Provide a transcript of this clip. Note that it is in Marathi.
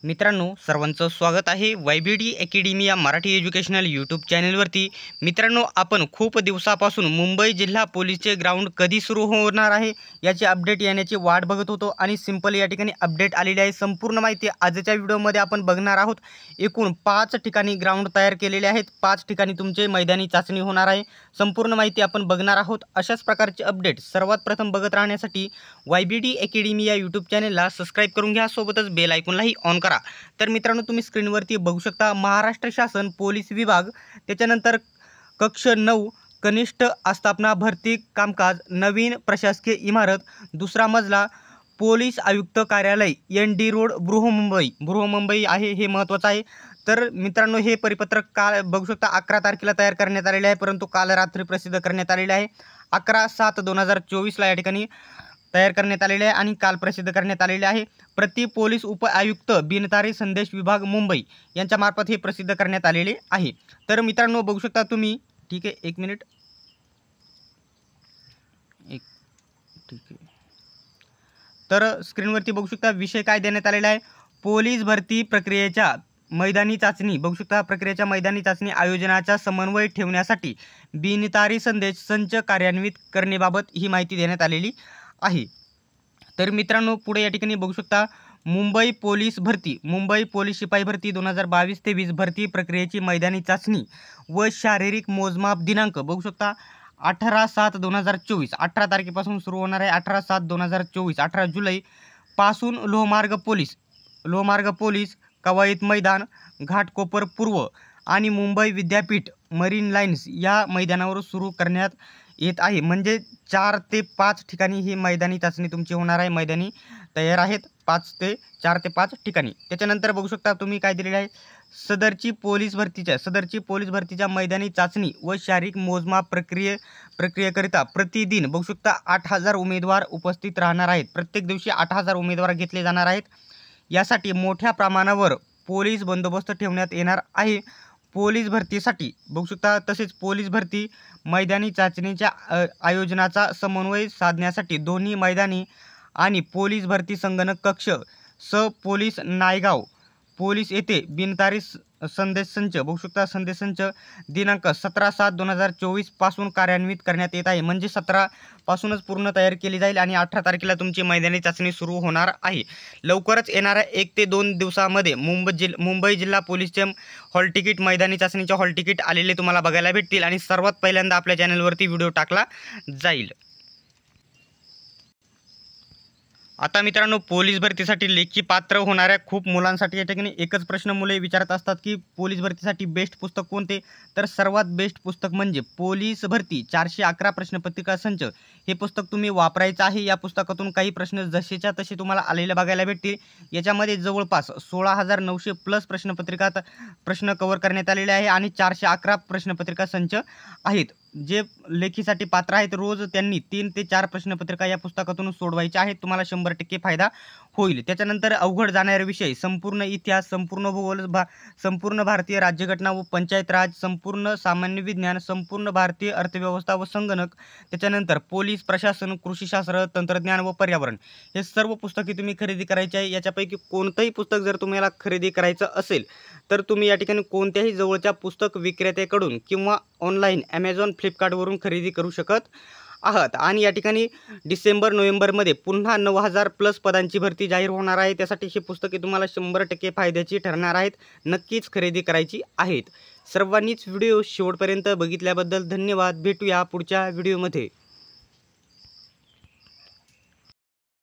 मित्रांनो, सर्वांचं स्वागत आहे YBD अकॅडमी या मराठी एज्युकेशनल यूट्यूब चॅनलवरती। मित्रांनो, आपण खूप दिवसापासून मुंबई जिल्हा पोलीसचे ग्राउंड कधी सुरू होणार आहे याची अपडेट येण्याची वाट बघत होतो आणि सिंपल या ठिकाणी अपडेट आलेली आहे। संपूर्ण माहिती आजच्या व्हिडिओमध्ये आपण बघणार आहोत। एकूण 5 ठिकाणी ग्राउंड तयार केलेले आहेत, 5 ठिकाणी तुमचे मैदानी चाचणी होणार आहे। संपूर्ण माहिती आपण बघणार आहोत। अशाच प्रकारचे अपडेट सर्वात प्रथम बघत राहण्यासाठी YBD अकॅडमी या यूट्यूब चॅनलला सबस्क्राइब करून घ्या, सोबतच बेल आयकॉनलाही ऑन करा। तर मित्रांनो, तुम्ही स्क्रीनवरती बघू शकता महाराष्ट्र शासन पोलीस विभाग, त्याच्यानंतर कक्ष 9 कनिष्ठ आस्थापना भरती कामकाज, नवीन प्रशासकीय इमारत, दुसरा मजला, पोलीस आयुक्त कार्यालय, ND रोड, बृहन्मुंबई आहे, हे महत्त्वाचं आहे। तर मित्रांनो, हे परिपत्रक काल बघू शकता 11 तारखेला तयार करण्यात आलेले आहे, परंतु काल रात्री प्रसिद्ध करण्यात आलेले आहे। 11/7/2024 या ठिकाणी तयार करण्यात आलेले आहे आणि काल प्रसिद्ध करण्यात आलेले आहे। प्रति पोलीस उप आयुक्त बिनतारी संदेश विभाग मुंबई यांच्यामार्फत हे प्रसिद्ध करण्यात आलेले आहे। तर मित्रांनो, बघू शकता तुम्ही, ठीक आहे, एक मिनिट, ठीक आहे। तर स्क्रीनवरती बघू शकता विषय काय देण्यात आलेला आहे, पोलीस भरती प्रक्रियेच्या मैदानी चाचणी, बघू शकता प्रक्रियेच्या मैदानी चाचणी आयोजनाचा समन्वय ठेवण्यासाठी बिनतारी संदेश संच कार्यान्वित करण्याबाबत ही माहिती देण्यात आलेली आहे। तर मित्रांनो, पुढे या ठिकाणी बघू शकता मुंबई पोलीस भरती, मुंबई पोलीस शिपाई भरती 2022-23 भरती प्रक्रियेची मैदानी चाचणी व शारीरिक मोजमाप दिनांक बघू शकता 18/7/2024, 18 तारखेपासून सुरू होणार आहे। 18/7/2024, 18 जुलै पासून लोहमार्ग पोलीस कवायत मैदान, घाटकोपर पूर्व आणि मुंबई विद्यापीठ मरीन लाईन्स या मैदानावर सुरू करण्यात येत आहे। म्हणजे 4 ते 5 ठिकाणी ही मैदानी चाचणी तुमची होणार आहे। मैदानी तयार आहेत 4 ते 5 ठिकाणी। त्याच्यानंतर बघू शकता तुम्ही काय दिलेले आहे, सदरची पोलीस भरतीच्या मैदानी चाचणी व शारीरिक मोजमाप प्रक्रियेकरिता प्रतिदिन बघू शकता 8000 उमेदवार उपस्थित राहणार आहेत। प्रत्येक दिवशी 8000 उमेदवार घेतले जाणार आहेत। यासाठी मोठ्या प्रमाणावर पोलीस बंदोबस्त ठेवण्यात येणार आहे। पोलीस भरतीसाठी बघू शकता, तसेच पोलीस भरती मैदानी चाचणीच्या आयोजनाचा समन्वय साधण्यासाठी दोन्ही मैदानी आणि पोलीस भरती संगणक कक्ष पोलीस नायगाव पोलीस येथे बिनतारी संदेश संच बघू शकता संदेश संच दिनांक 17/7/2024 पासून कार्यान्वित करण्यात येत आहे। म्हणजे 17 पासूनच पूर्ण तयार केली जाईल आणि 18 तारखेला तुमची मैदानी चाचणी सुरू होणार आहे। लवकरच येणाऱ्या 1 ते 2 दिवसामध्ये मुंबई जिल्हा पोलीसचे हॉल तिकीट, मैदानी चाचणीचे हॉल तिकीट आलेले तुम्हाला बघायला भेटतील आणि सर्वात पहिल्यांदा आपल्या चॅनलवरती व्हिडिओ टाकला जाईल। आता मित्रांनो, पोलीस भरतीसाठी लेखी पात्र होणाऱ्या खूप मुलांसाठी या ठिकाणी एकच प्रश्न मुले विचारत असतात की पोलीस भरतीसाठी बेस्ट पुस्तक कोणते। तर सर्वात बेस्ट पुस्तक म्हणजे पोलीस भरती 411 प्रश्नपत्रिका संच हे पुस्तक तुम्ही वापरायचं आहे। या पुस्तकातून काही प्रश्न जसेच्या तसे तुम्हाला आलेले बघायला भेटतील। याच्यामध्ये जवळपास 16,900 प्लस प्रश्न कव्हर करण्यात आलेले आहे आणि 411 प्रश्नपत्रिका संच आहेत। जे लेखीसाठी पात्र आहेत रोज त्यांनी 3 ते 4 प्रश्नपत्रिका या पुस्तकातून सोडवायच्या आहेत। तुम्हाला 100% फायदा होईल। त्याच्यानंतर अवघड जाणारे विषय संपूर्ण इतिहास, संपूर्ण भूगोल, संपूर्ण भारतीय राज्यघटना व पंचायत राज, संपूर्ण सामान्य विज्ञान, संपूर्ण भारतीय अर्थव्यवस्था व संगणक, त्याच्यानंतर पोलीस प्रशासन, कृषीशास्त्र, तंत्रज्ञान व पर्यावरण, हे सर्व पुस्तके तुम्ही खरेदी करायची आहे। याच्यापैकी कोणतंही पुस्तक जर तुम्हाला खरेदी करायचं असेल तर तुम्ही या ठिकाणी कोणत्याही जवळच्या पुस्तक विक्रेत्याकडून किंवा ऑनलाईन Amazon, फ्लिपकार्टवरून खरेदी करू शकत आहात। आणि या ठिकाणी डिसेंबर-नोव्हेंबरमध्ये पुन्हा 9000 प्लस पदांची भरती जाहीर होणार आहे। त्यासाठी ही पुस्तके तुम्हाला 100% फायद्याची ठरणार आहेत। नक्कीच खरेदी करायची आहेत। सर्वांनीच व्हिडिओ शेवटपर्यंत बघितल्याबद्दल धन्यवाद। भेटूया पुढच्या व्हिडिओमध्ये।